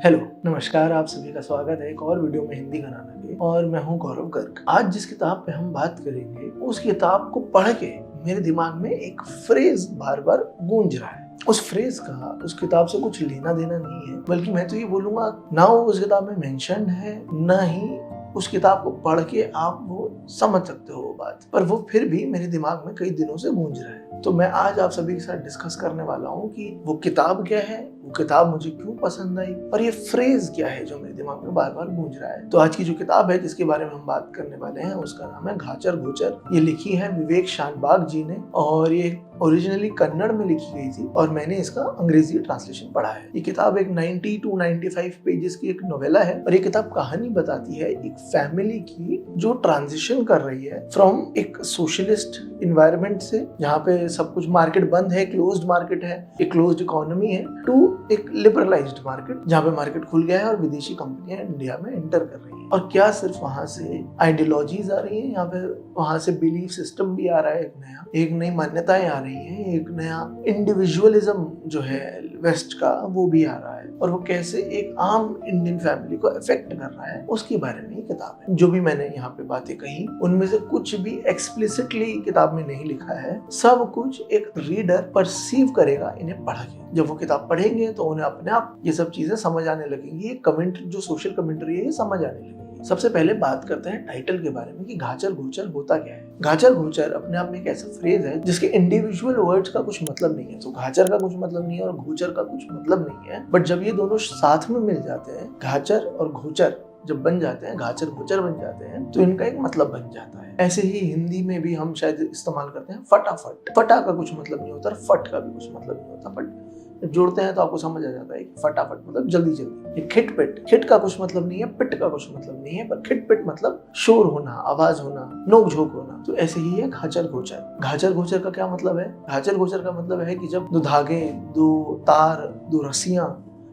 Hello, नमस्कार। आप सभी का स्वागत है एक और वीडियो में हिंदी घराना के। और मैं हूं गौरव गर्ग। आज जिस किताब पे हम बात करेंगे उस किताब को पढ़ के मेरे दिमाग में एक फ्रेज बार बार गूंज रहा है। उस फ्रेज का उस किताब से कुछ लेना देना नहीं है, बल्कि मैं तो ये बोलूंगा ना वो उस किताब में मेंशन है, ना ही उस किताब को पढ़ के आप वो समझ सकते हो वो बात, पर वो फिर भी मेरे दिमाग में कई दिनों से गूंज रहा है। तो मैं आज आप सभी के साथ डिस्कस करने वाला हूँ कि वो किताब क्या है, वो किताब मुझे क्यों पसंद आई, और ये फ्रेज क्या है जो मेरे दिमाग में बार बार गूंज रहा है। तो आज की जो किताब है जिसके बारे में हम बात करने वाले हैं उसका नाम है घाचर घोचर। ये लिखी है विवेक शानबाग जी ने, और ये ओरिजिनली कन्नड़ में लिखी गई थी और मैंने इसका अंग्रेजी ट्रांसलेशन पढ़ा है। ये किताब एक 90 to 95 पेजेस की एक नोवेला है, और ये किताब कहानी बताती है एक फैमिली की जो ट्रांजिशन कर रही है फ्रॉम एक सोशलिस्ट इन्वायरमेंट से, जहाँ पे सब कुछ मार्केट बंद है, क्लोज्ड मार्केट है, एक क्लोज्ड इकोनॉमी है, टू एक लिबरलाइज्ड मार्केट जहाँ पे मार्केट खुल गया है और विदेशी कंपनियां इंडिया में एंटर कर रही हैं। और क्या सिर्फ वहां से आइडियोलॉजीज आ रही है, यहाँ पे वहां से बिलीफ सिस्टम भी आ रहा है, एक नई मान्यताएं आ रही है, एक नया इंडिविजुअलिज्म जो है वेस्ट का वो भी आ रहा है, और वो कैसे एक आम इंडियन फैमिली को अफेक्ट कर रहा है उसके बारे में ये किताब है। जो भी मैंने यहाँ पे बातें कही उनमें से कुछ भी एक्सप्लिसिटली किताब में नहीं लिखा है, सब कुछ एक रीडर परसीव करेगा इन्हें पढ़ के। जब वो किताब पढ़ेंगे तो उन्हें अपने आप ये सब चीजें समझ आने लगेंगी, ये कमेंट जो सोशल कमेंट्री है ये समझ आने लगेगी। सबसे पहले बात करते हैं टाइटल के बारे में कि घाचर घोचर होता क्या है। घाचर घोचर अपने आप में एक ऐसा फ्रेज है जिसके इंडिविजुअल वर्ड्स का कुछ मतलब नहीं है। तो घाचर का कुछ मतलब नहीं है और घोचर का कुछ मतलब नहीं है, बट जब ये दोनों साथ में मिल जाते हैं, घाचर और घोचर जब बन जाते हैं, घाचर घोचर बन जाते हैं, तो इनका एक मतलब बन जाता है। ऐसे ही हिंदी में भी हम शायद इस्तेमाल करते हैं फटाफट। फटा का कुछ मतलब नहीं होता, फट का भी कुछ मतलब नहीं होता, बट जोड़ते हैं तो आपको समझ आ जाता है कि फटाफट मतलब जल्दी जल्दी। खिट पिट, खिट का कुछ मतलब नहीं है, पिट का कुछ मतलब नहीं है, पर खिट पिट मतलब शोर होना, आवाज होना, नोक झोंक होना। तो ऐसे ही है घाचर घोचर। घाचर घोचर का क्या मतलब है? घाचर घोचर का मतलब है कि जब दो धागे, दो तार, दो रस्सियां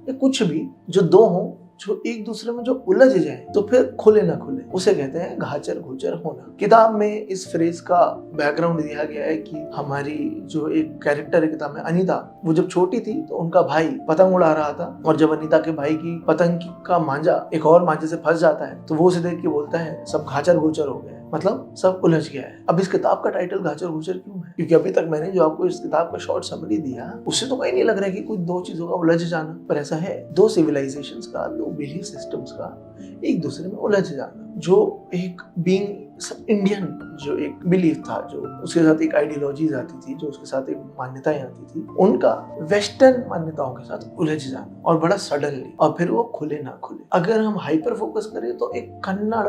या कुछ भी जो दो हों, जो एक दूसरे में जो उलझ जाए तो फिर खुले ना खुले, उसे कहते हैं घाचर घोचर होना। किताब में इस फ्रेज का बैकग्राउंड दिया गया है कि हमारी जो एक कैरेक्टर है किताब में, अनीता, वो जब छोटी थी तो उनका भाई पतंग उड़ा रहा था, और जब अनीता के भाई की पतंग का मांझा एक और मांझे से फंस जाता है तो वो उसे देख के बोलता है सब घाचर घोचर हो गया, मतलब सब उलझ गया है। अब इस किताब का टाइटल घाचर घोचर क्यों है? क्योंकि अभी तक मैंने जो आपको इस किताब का शॉर्ट समरी दिया उससे तो कहीं नहीं लग रहा है कि कुछ दो चीजों का उलझ जाना, पर ऐसा है, दो सिविलाइजेशंस का, दो बिलीफ सिस्टम्स का एक दूसरे में उलझ जाना। जो एक बीइंग इंडियन जो एक बिलीफ था, जो उसके साथ एक आइडियोलॉजीज आती थी, जो उसके साथ एक मान्यताएं आती थी, उनका वेस्टर्न मान्यताओं के साथ उलझ जाना, और बड़ा सडनली, और फिर वो खुले ना खुले। अगर हम हाइपर फोकस करें तो एक कन्नड़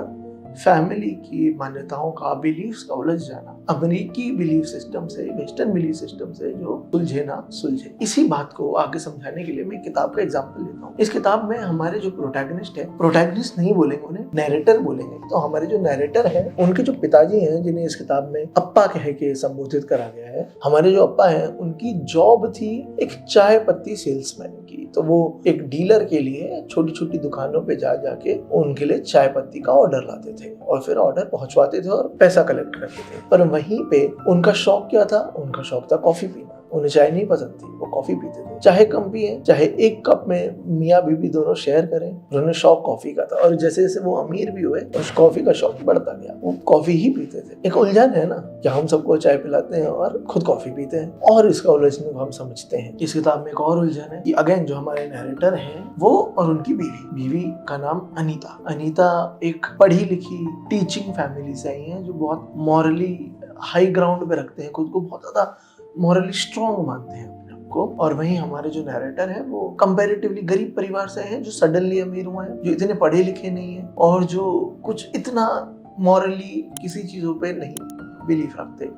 फैमिली की मान्यताओं का, बिलीफ्स का उलझ जाना, अमेरिकी बिलीफ सिस्टम से, वेस्टर्न बिलीफ सिस्टम से जो सुलझे ना सुलझे। इसी बात को आगे समझाने के लिए मैं किताब का एग्जांपल लेता हूँ। इस किताब में हमारे जो प्रोटैगनिस्ट है, प्रोटैगनिस्ट नहीं बोलेंगे उन्हें, नैरेटर बोलेंगे। तो हमारे जो नैरेटर है उनके जो पिताजी हैं, जिन्हें इस किताब में अप्पा कह के संबोधित करा गया है, हमारे जो अप्पा हैं उनकी जॉब थी एक चाय पत्ती सेल्समैन की। तो वो एक डीलर के लिए छोटी छोटी दुकानों पे जा जाके उनके लिए चाय पत्ती का ऑर्डर लाते थे और फिर ऑर्डर पहुंचवाते थे और पैसा कलेक्ट करते थे। पर वहीं पे उनका शौक क्या था? उनका शौक था कॉफी पीना। उन्हें चाय नहीं पसंद थी, वो कॉफी पीते थे, चाहे कम पिए, चाहे एक कप में मियाँ बीवी दोनों शेयर करें। उन्हें शौक कॉफी का था, और जैसे जैसे वो अमीर भी हुए उस कॉफी का शौक बढ़ता गया, वो कॉफी ही पीते थे। एक उलझन है ना, क्या हम सबको चाय पिलाते हैं और खुद कॉफी पीते हैं, और इसका उलझन को हम समझते हैं। इस किताब में एक और उलझन है कि अगेन जो हमारे नैरेटर हैं वो और उनकी बीवी का नाम अनीता। अनीता एक पढ़ी लिखी टीचिंग फैमिली से आई है, जो बहुत मॉरली हाई ग्राउंड पे रखते हैं खुद को, बहुत ज्यादा मॉरली स्ट्रॉन्ग मानते हैं अपने आप को। और वहीं हमारे जो नैरेटर है वो कंपैरेटिवली गरीब परिवार से है, जो सडनली अमीर हुए हैं, जो इतने पढ़े लिखे नहीं है, और जो कुछ इतना मॉरली किसी चीजों पे नहीं बिलीफ रखते।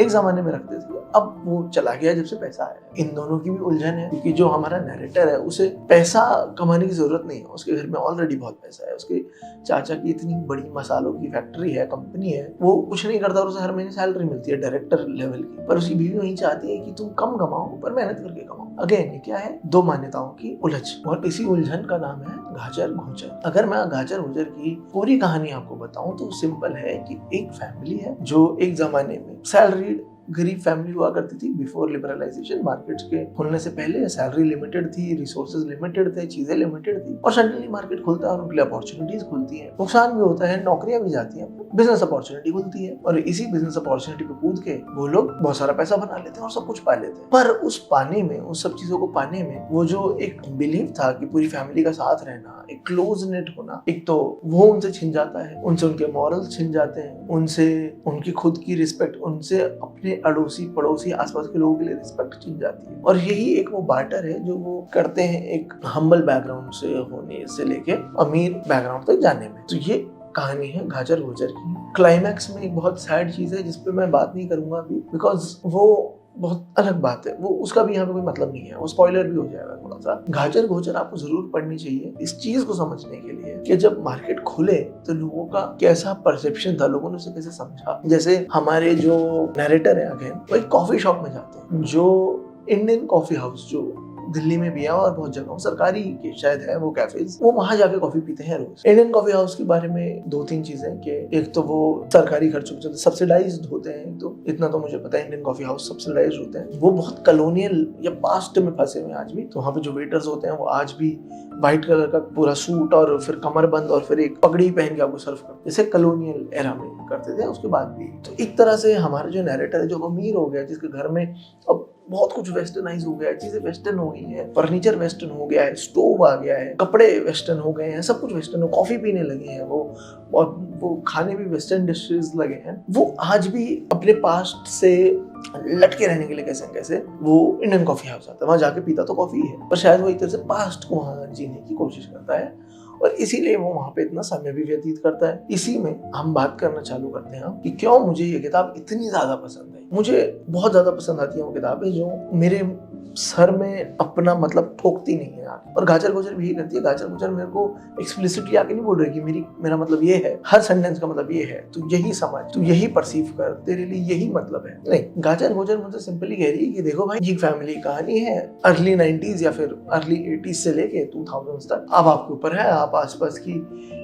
एक जमाने में रखते थे, अब वो चला गया जब से पैसा आया। इन दोनों की भी उलझन है, क्योंकि जो हमारा नैरेटर है उसे पैसा कमाने की जरूरत नहीं है, उसके घर में ऑलरेडी बहुत पैसा है। उसके चाचा की इतनी बड़ी मसालों की फैक्ट्री है, कंपनी है, वो कुछ नहीं करता और उसे हर महीने सैलरी मिलती है डायरेक्टर लेवल की। पर उसकी बीवी वही चाहती है कि तुम कम कमाओ पर मेहनत करके कमाओ। अगेन ये क्या है? दो मान्यताओं की उलझ, और इसी उलझन का नाम है घाचर घोचर। अगर मैं घाचर घोचर की पूरी कहानी आपको बताऊं तो सिंपल है कि एक फैमिली है जो एक जमाने में सैलरीड गरीब फैमिली हुआ करती थी बिफोर लिबरलाइजेशन। मार्केट्स के खुलने से पहले सैलरी लिमिटेड थी, रिसोर्सेज लिमिटेड थे, चीजें लिमिटेड थी, और सडनली मार्केट खुलता है और उनके लिए अपॉर्चुनिटीज खुलती है। नुकसान भी होता है, नौकरियां भी जाती हैं, बिजनेस अपॉर्चुनिटी खुलती है, और इसी बिजनेस अपॉर्चुनिटी पे कूद के वो लोग बहुत सारा पैसा बना लेते हैं और सब कुछ पा लेते हैं। पर उस पाने में, उस सब चीजों को पाने में, वो जो एक बिलीव था कि पूरी फैमिली का साथ रहना, एक क्लोज नेट होना, एक तो वो उनसे छिन जाता है, उनसे उनके मॉरल्स छिन जाते हैं, उनसे उनकी खुद की रिस्पेक्ट, उनसे अपने अड़ोसी पड़ोसी आसपास के लोगों के लिए रिस्पेक्ट छिन जाती है। और यही एक वो बार्टर है जो वो करते हैं एक हम्बल बैकग्राउंड से होने से लेके अमीर बैकग्राउंड तक जाने में। तो ये कहानी है गाजर गुजर की। क्लाइमैक्स में एक बहुत सैड चीज है जिसपे मैं बात नहीं करूंगा अभी, बिकॉज वो बहुत अलग बात है, वो उसका भी यहाँ पे कोई मतलब नहीं है, वो स्पॉइलर भी हो जाएगा थोड़ा सा। गाजर गुजर आपको जरूर पढ़नी चाहिए इस चीज को समझने के लिए कि जब मार्केट खुले तो लोगों का कैसा परसेप्शन था, लोगों ने उसे कैसे समझा। जैसे हमारे जो नैरेटर है अगेन, वो एक कॉफी शॉप में जाते हैं, जो इंडियन कॉफी हाउस जो दिल्ली में भी है और बहुत जगह सरकारी के शायद है वो कैफेज, वो वहां जाके कॉफी पीते हैं रोज। इंडियन कॉफी हाउस के बारे में 2-3 चीजें कि एक तो वो सरकारी खर्चों से सब्सिडाइज्ड होते हैं, तो इतना तो मुझे पता है इंडियन कॉफी हाउस सब्सिडाइज्ड होते हैं। वो बहुत कॉलोनियल या पास्ट में फंसे हुए हैं आज भी। तो वहाँ पे जो वेटर्स होते हैं वो आज भी व्हाइट कलर का पूरा सूट और फिर कमरबंद और फिर एक पगड़ी पहन के आपको सर्व करते, जैसे कॉलोनियल एरा में करते थे उसके बाद भी। तो एक तरह से हमारा जो नैरेटर है जो अमीर हो गया, जिसके घर में अब बहुत कुछ वेस्टर्नाइज हो गया है, चीजें वेस्टर्न हो गई हैं, फर्नीचर वेस्टर्न हो गया है, स्टोव आ गया है, कपड़े वेस्टर्न हो गए हैं, सब कुछ वेस्टर्न हो, कॉफी पीने लगे हैं वो, और वो खाने भी वेस्टर्न डिशेस लगे हैं। वो आज भी अपने पास्ट से लटके रहने के लिए कैसे कैसे वो इंडियन कॉफी हाउस आता है, वहां जाके पीता तो कॉफी है, पर शायद वो एक तरह से पास्ट को वहां जीने की कोशिश करता है, और इसीलिए वो वहां पे इतना समय भी व्यतीत करता है। इसी में हम बात करना चालू करते हैं कि क्यों मुझे ये किताब इतनी ज्यादा पसंद है। मुझे बहुत ज्यादा पसंद आती है वो किताबें जो मेरे सर में अपना मतलब ठोकती नहीं है आके। और गाजर गुजर भी यही करती है। गाजर गुजर मेरे को एक्सप्लिसिटली आके नहीं बोल रही कि मेरा मतलब ये है, हर सेंटेंस का मतलब ये है, तू यही समझ, तू यही परसीव कर, तेरे लिए यही मतलब है। नहीं, गाजर गुजर मुझे सिंपली कह रही है कि देखो भाई, ये फैमिली कहानी है अर्ली 90s या फिर अर्ली 80s से लेके 2000s तक। अब आपके ऊपर है, आप आसपास की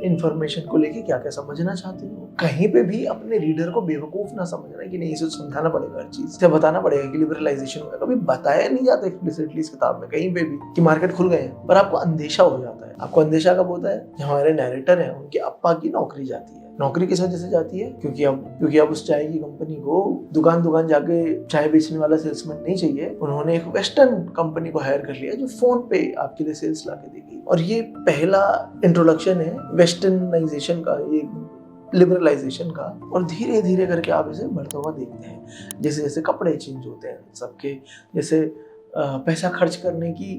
इंफॉर्मेशन को लेके क्या क्या समझना चाहते हो। कहीं पे भी अपने रीडर को बेवकूफ ना समझना कि नहीं, इसे समझाना पड़ेगा, हर चीज से बताना पड़ेगा कि लिबरलाइजेशन होगा। कभी बताया नहीं जाता एक्सप्लिसिटली इस किताब में कहीं पे भी कि मार्केट खुल गए हैं, पर आपको अंदेशा हो जाता है। आपको अंदेशा कब होता है? हमारे नैरेटर हैं, उनके अप्पा की नौकरी जाती है। नौकरी किस वजह से जाती है? क्योंकि अब उस चाय की कंपनी को दुकान जाके चाय बेचने वाला सेल्समैन नहीं चाहिए। उन्होंने एक वेस्टर्न कंपनी को हायर कर लिया जो फोन पे आपके लिए सेल्स ला के देगी। और ये पहला इंट्रोडक्शन है वेस्टर्नाइजेशन का, ये लिबरलाइजेशन का। और धीरे धीरे करके आप इसे बढ़ता हुआ देखते हैं, जैसे जैसे कपड़े चेंज होते हैं सबके, जैसे पैसा खर्च करने की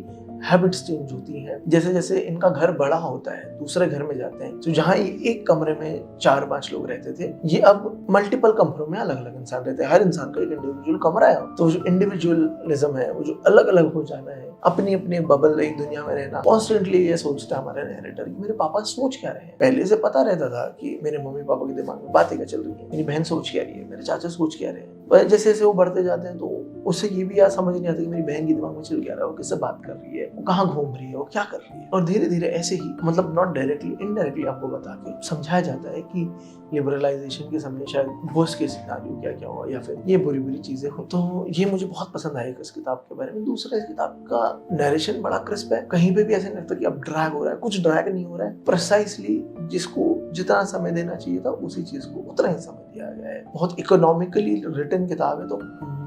हैबिट्स चेंज होती हैं, जैसे जैसे इनका घर बड़ा होता है, दूसरे घर में जाते हैं। तो जहाँ ये एक कमरे में 4-5 लोग रहते थे, ये अब मल्टीपल कमरों में अलग अलग इंसान रहते हैं। हर इंसान का एक इंडिविजुअल कमरा है। तो जो इंडिविजुअलिज्म है, वो जो अलग अलग हो जाना है, अपनी अपनी बबल एक दुनिया में रहना, कॉन्स्टेंटली ये सोचता है हमारा नैरेटर कि मेरे पापा सोच क्या रहे हैं। पहले से पता रहता था कि मेरे मम्मी पापा के दिमाग में बातें क्या चल रही है, मेरी बहन सोच क्या रही है, मेरे चाचा सोच क्या रहे हैं। पर जैसे जैसे वो बढ़ते जाते हैं तो उससे ये भी याद समझ नहीं आता कि मेरी बहन के दिमाग में चल क्या रहा है, वो किससे बात कर रही है, वो कहाँ घूम रही है, वो क्या कर रही है। और धीरे धीरे ऐसे ही, मतलब नॉट डायरेक्टली, इनडायरेक्टली आपको बता के समझाया जाता है कि लिबरलाइजेशन के समय शायद वर्स्ट केस सिनेरियो क्या क्या हुआ, या फिर ये बुरी बुरी चीजें हो। तो ये मुझे बहुत पसंद आया इस किताब के बारे में। दूसरा, इस किताब का नरेशन बड़ा क्रिस्प है, कहीं पे भी ऐसे नहीं लगता कि अब ड्रैग हो रहा है, कुछ ड्रैग नहीं हो रहा है। प्रिसाइसली जिसको जितना समय देना चाहिए था उसी चीज को उतना ही समय दिया गया है। बहुत इकोनॉमिकली रिटन किताब है, तो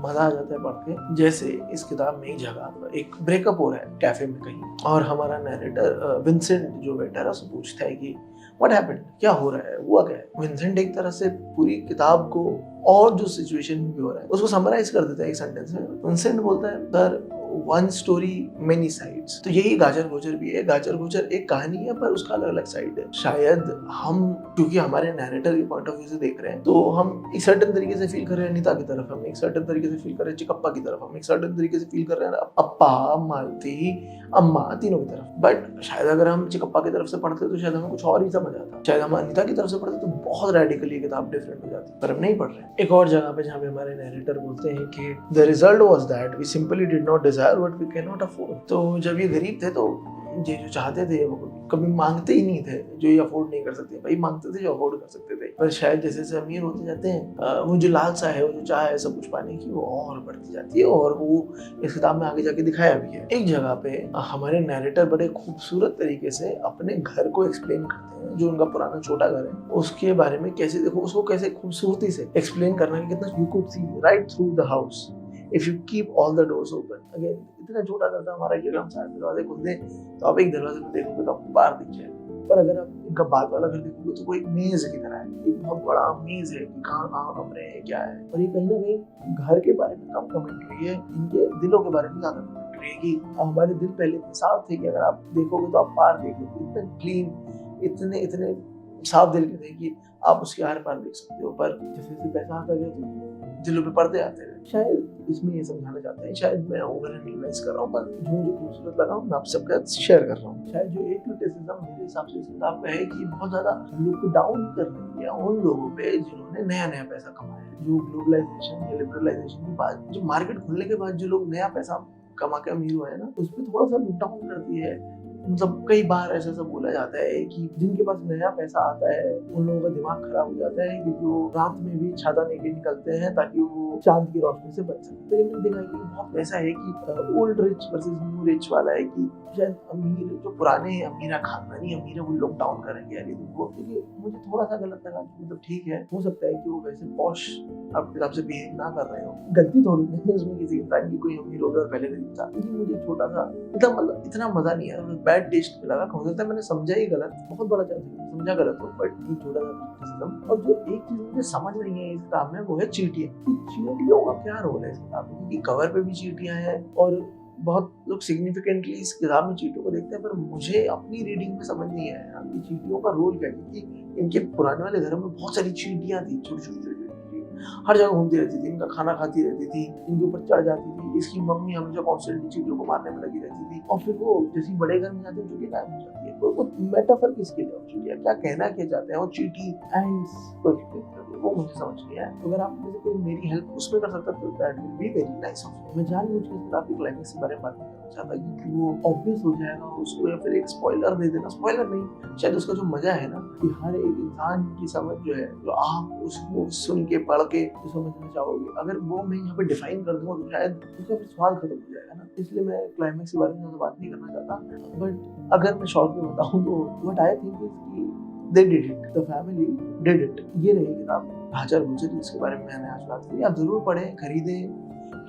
मजा आ जाता है पढ़ के। जैसे इस किताब में एक जगह एक ब्रेकअप हो रहा है कैफे में कहीं, और हमारा नैरेटर विंसेंट जो वेटर है उससे पूछता है कि व्हाट हैपेंड, क्या हो रहा है, हुआ क्या है। विंसेंट एक तरह से पूरी किताब को और जो सिचुएशन में भी हो रहा है उसको समराइज कर देता है एक सेंटेंस में। विंसेंट बोलता है sir, one story many sides. तो यही गाजर गुजर भी है। गाजर गुजर एक कहानी है, पर उसका अलग अलग साइड है। शायद हम, क्योंकि हमारे नैरेटर के पॉइंट ऑफ व्यू से देख रहे हैं, तो हम एक सर्टेन तरीके से फील कर रहे हैं अनीता की तरफ, हम एक सर्टेन तरीके से फील कर रहे हैं चिकप्पा की तरफ, हम एक सर्टेन तरीके से फील कर रहे हैं अप्पा, मालती, अम्मा, तीनों की तरफ। बट शायद अगर हम चिकप्पा की तरफ से पढ़ते तो शायद हमें कुछ और ही समझ आता। शायद हम अनीता की तरफ से पढ़ते तो बहुत रेडिकली किताब डिफरेंट हो जाती, पर हम नहीं पढ़ रहे। एक और जगह पे जहाँ पे हमारे नैरेटर बोलते हैं कि the result was that we simply did not desire what we can not afford. तो जब ये गरीब थे तो ये जो चाहते थे वो कभी मांगते ही नहीं थे, जो ये अफोर्ड नहीं कर सकते। भाई मांगते थे जो अफोर्ड कर सकते थे, पर शायद जैसे जैसे अमीर होते जाते हैं वो जो लालसा है, वो जो चाह है सब कुछ पाने की, वो और बढ़ती जाती है। और वो इस किताब में आगे जाके दिखाया भी है। एक जगह पे हमारे नैरेटर बड़े खूबसूरत तरीके से अपने घर को एक्सप्लेन करते हैं, जो उनका पुराना छोटा घर है उसके बारे में कैसे, देखो उसको कैसे खूबसूरती से एक्सप्लेन करना है कितना, you could see right through the house if you keep all the doors open. Again इतना छोटा घर था हमारा कि अगर हम सारे दरवाजे खोल दें तो आप एक दरवाजे में देखोगे तो आपको बाहर दिख जाए, पर अगर आप इनका बाद वाला घर देखोगे तो वो एक मेज की तरह है, एक बहुत बड़ा मेज है कि कहाँ कहाँ कमरे हैं क्या है। और ये कहीं ना कहीं घर के बारे में कम कमेंट्री है, इनके दिलों के बारे में ज्यादा कमेंट्री है कि हमारे दिल पहले इतने साफ थे कि अगर आप देखोगे तो आप पार देखोगे, इतने क्लीन, इतने इतने साफ दिल के थे कि आप उसके आर पार देख सकते हो। पर जैसे जैसे पैसा आता गया तो दिलों पे पर्दे आते हैं। शायद इसमें ये समझाना चाहते हैं, शायद मैं ओवर एनालाइज कर रहा हूँ, पर जो खूबसूरत लगा मैं आप सबके साथ शेयर कर रहा हूँ। शायद जो एक क्रिटिसिज्म मेरे हिसाब से इस किताब का है कि बहुत ज्यादा लुक डाउन कर रही है उन लोगों पे जिन्होंने नया नया पैसा कमाया है। जो ग्लोबलाइजेशन या लिबरलाइजेशन के बाद, जो मार्केट खुलने के बाद जो लोग नया पैसा कमा के अमीर हुए हैं ना, उस पर थोड़ा सा लुक डाउन करती है। मतलब कई बार ऐसा सब बोला जाता है कि जिनके पास नया पैसा आता है उन लोगों का दिमाग खराब हो जाता है, क्योंकि वो रात में भी छाता लेके निकलते हैं ताकि वो चांद की रोशनी से बच सके। तो ये मैंने देखा कि बहुत ऐसा है कि old rich versus new rich वाला है कि शायद अमीर जो पुराने अमीरा खानदानी अमीर है वो लुक डाउन करेंगे यार इनको, क्योंकि मुझे थोड़ा सा गलत लगा कि मतलब ठीक है, हो सकता है कि वो वैसे पॉश आपके हिसाब से बिहेव ना कर रहे हो, गलती थोड़ी नहीं है उसमें किसी इंसान की, कोई अमीर हो गया और पहले गरीब था। लेकिन मुझे छोटा सा मतलब इतना मजा नहीं आया, बैड टेस्ट पे लगा। हो सकता है मैंने समझा ही गलत, बहुत बड़ा चांस है समझा गलत हो, बट ये छोटा सा क्रिटिसिज्म। और जो एक चीज मुझे समझ नहीं है इस किताब में वो है चींटियां। चींटियों का क्या रोल है इस किताब में, क्योंकि कवर पे भी चींटियां हैं और बहुत लोग सिग्निफिकेंटली इस किताब में चींटियों को देखते हैं, पर मुझे अपनी रीडिंग में समझ नहीं आया कि चींटियों का रोल क्या है। क्योंकि इनके पुराने वाले घरों में बहुत सारी चींटियां थी, छोटी छोटी हर जगह घूमती रहती थी, इनका खाना खाती रहती थी, इनके ऊपर चढ़ जाती थी। इसकी मम्मी हमेशा कॉन्स्टेंटली चींटियों को मारने में लगी रहती थी, और फिर वो जैसे बड़े घर में जाते हैं चींटी गायब हो जाती है। वो मेटाफर किसके लिए चींटियां क्या कहना क्या चाहते हैं, वो चींटी एंड्स वो मुझे समझ नहीं आया। तो अगर आप मुझे कोई मेरी हेल्प उसमें कर सकता तो that will be very nice of you. मैं जानबूझ के किताब की क्लाइमेक्स के बारे में बात नहीं करना चाहता क्योंकि वो ऑब्वियस हो जाएगा उसको, या फिर एक स्पॉइलर दे देना। स्पॉइलर नहीं, शायद उसका जो मजा है ना कि हर एक इंसान की समझ जो है, जो आप उसको सुन के पढ़ के जो समझना चाहोगे, अगर वो मैं यहाँ पे डिफाइन कर दूंगा तो शायद उसका फिर सवाल खत्म हो जाएगा ना। इसलिए मैं क्लाइमेक्स के बारे में ज्यादा बात नहीं करना चाहता। बट अगर मैं शॉर्ट में बताऊँ तो व्हाट आई थिंक इज कि they did it, the family did it। ये रही किताब हाजर गुजर, जिसके बारे में मैंने आज बात की। आप जरूर पढ़ें, खरीदें,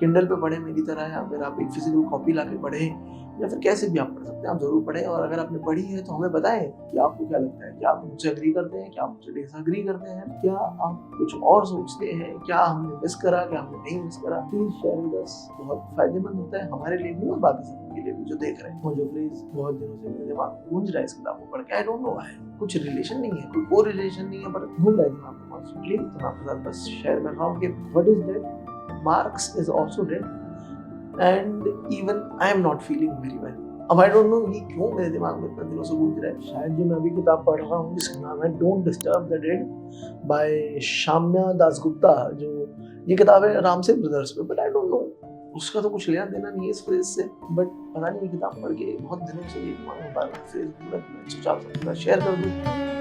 किंडल पे पढ़ें मेरी तरह, या फिर आप एक फिजिकल कॉपी लाके पढ़ें, या फिर कैसे भी आप पढ़ सकते हैं, आप जरूर पढ़ें। और अगर आपने पढ़ी है तो हमें बताएं कि आपको क्या लगता है, क्या आप मुझसे एग्री करते हैं, क्या आप मुझसे डिसएग्री करते हैं, क्या आप कुछ और सोचते हैं, क्या हमने मिस करा, क्या हमने नहीं मिस करा। प्लीज शेयर विद अस, बहुत फायदेमंद होता है हमारे लिए भी और बाकी सबके लिए भी जो देख रहे हैं। और जो प्लीज बहुत दिनों से मेरे दिमाग गूंज रहा है इस किताब को पढ़ के, आई डोंट नो व्हाई, कुछ रिलेशन नहीं है, कोई और रिलेशन नहीं है, पर घूम रहा है दिमाग में कॉन्स्टेंटली। तो मैं आपके साथ बस शेयर कर रहा हूँ कि what is dead, marks is also dead, and even I am not feeling very well. अब आई डोंट नो ये क्यों मेरे दिमाग में इतने दिनों से गूंज रहा है। शायद जो मैं अभी किताब पढ़ रहा हूँ जिसका नाम है don't disturb the dead by Shamya Dasgupta, जो ये किताब है रामसे ब्रदर्स पे, बट आई डोंट नो उसका तो कुछ लेना देना नहीं है इस फ्रेज से। बट पता नहीं ये किताब पढ़ के बहुत दिनों से ये दिमाग में बार-बार फ्रेज घूम रहा है, सोचा आप सबके साथ शेयर कर दूं।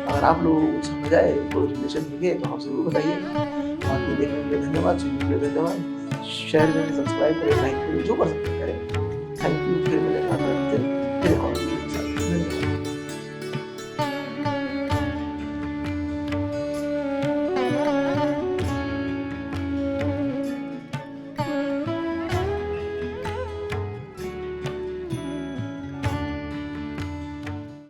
अगर आप लोगों को समझ आए, कोई रिलेशन दिखे तो आप जरूर बताइए। बाकी देखने के लिए धन्यवाद, सुनने के लिए धन्यवाद। शेयर करें, सब्सक्राइब करें, लाइक करें, जो कर सकते हैं करें।